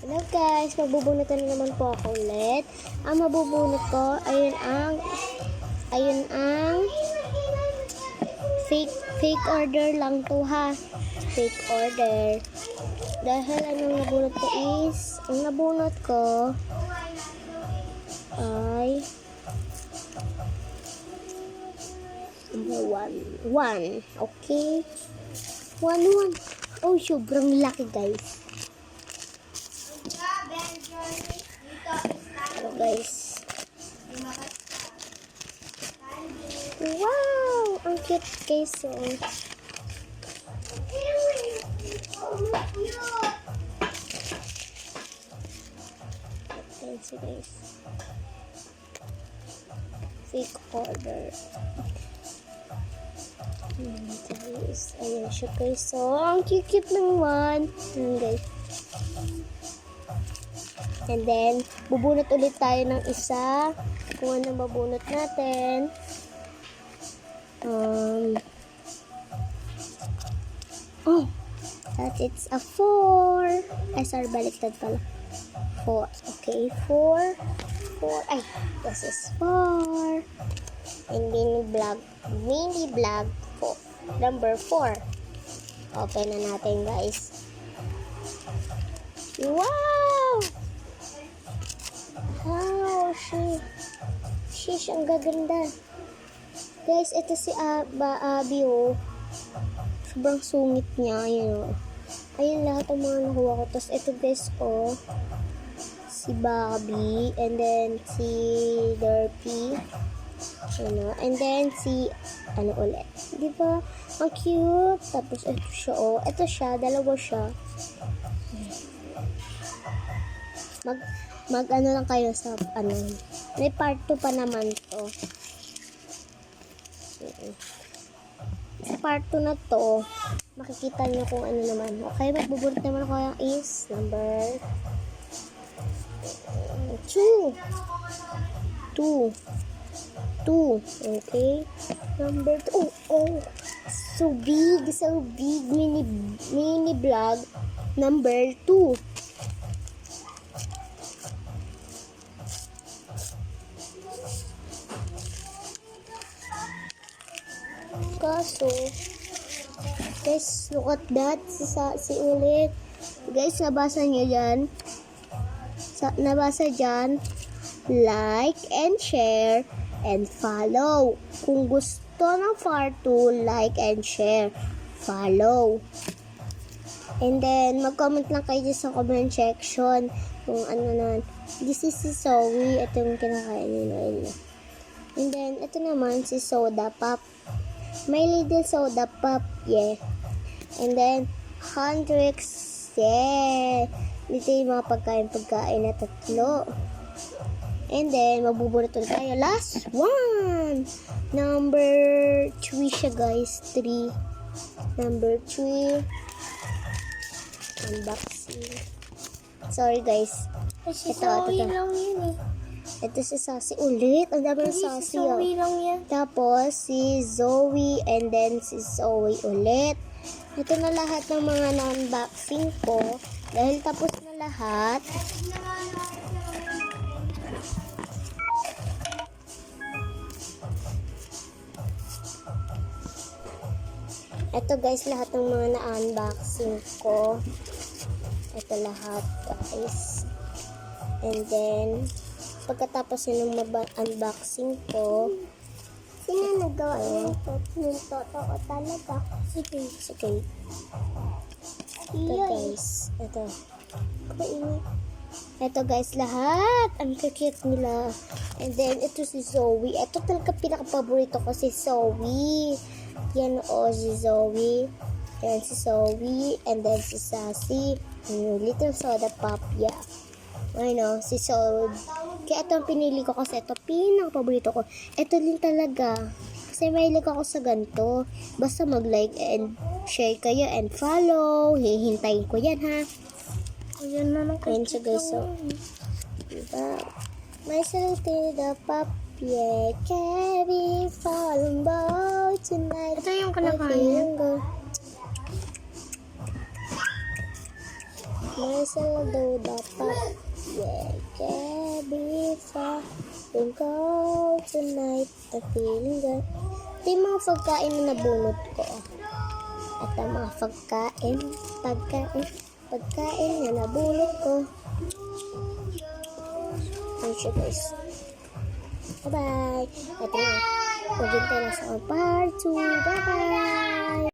Hello guys, magbubunutan na naman po ako ulit. Ang mabubunot ko, ayun ang fake order lang to ha. Fake order. Dahil ang nabunot ko ay one. Okay. One. Oh, sobrang laki guys. So guys. Wow! Ang cute guys. So. So guys. Fake order. Guys, ayan siya guys. So, ang cute ng one. Guys. And then, bubunot ulit tayo ng isa. Kung ano babunot natin. That it's a 4. Ay, sorry, baliktad pala. 4. Okay, 4. Ay, this is 4. And mini vlog 4. Number 4. Open na natin, guys. Wow! Wow, sheesh, ang gaganda. Guys, ito si Abby, oh. Sobrang sungit niya, yun, oh. Ayun lahat ang mga nakuha ko. Tapos ito, guys, oh. Si Bobby, and then si Derpy. And then si ulit. Di ba? Ang cute. Tapos ito siya, oh. Ito siya, dalawa siya. Mag lang kayo sa may part 2 pa naman to. Sa part 2 na to, makikita niyo kung ano naman. Okay, magbubunot naman ako yung is number 2. Okay. Number 2. Oh. So big. Mini vlog number 2. Kaso, guys, look at that. Si ulit. Guys, nabasa niyo yan. Nabasa dyan. Like and share and follow. Kung gusto ng part 2, like and share. Follow. And then, mag-comment lang kayo sa comment section kung ano naman. This is si Zoe. Ito yung kinakain nila. And then, ito naman si Soda Pop. My little soda pop, yeah. And then, Hendrix, yeah. Dito yung mga pagkain na 3. And then, magbubunot ulit tayo. Last one! Number 3 siya, guys. 3. Number 3. Unboxing. Sorry, guys. Ito. Lang yun eh. Ito si Sassy ulit. Ang dami ng Sassy. Si Zoe lang yan. Tapos, si Zoe and then si Zoe ulit. Ito na lahat ng mga na-unboxing ko. Dahil tapos na lahat. Ito guys, lahat ng mga na-unboxing ko. Ito lahat guys. And then, pagkatapos ng unboxing ko, sino nagawa nito? Yung totoo talaga. Sige. Ito guys. Ito guys, lahat. Ang cute nila. And then, ito si Zoe. Ito talaga pinaka-paborito ko si Zoe. Yan o, si Zoe. Yan si Zoe. And then si Sassy. Yung little soda pop. Yeah. I know, si Zoe. Kaya ito ang pinili ko kasi ito pinaka-paborito ko. Ito din talaga. Kasi mahilig ako sa ganito. Basta mag-like and share kayo and follow. Hihintayin ko yan ha. Ayan na lang. Ayan siya guys. So, diba? My salty the pop. Yeah, carry falling boy tonight. Ito yung kinakain. Marcel daw dapat. Yeah, can be far. Don't go tonight. I'm feeling good. Ito yung mga pagkain na nabunot ko. At ang mga pagkain na nabunot ko. Ayan siya guys. Bye-bye. Ito na. Maghintay na sa part 2. Bye-bye.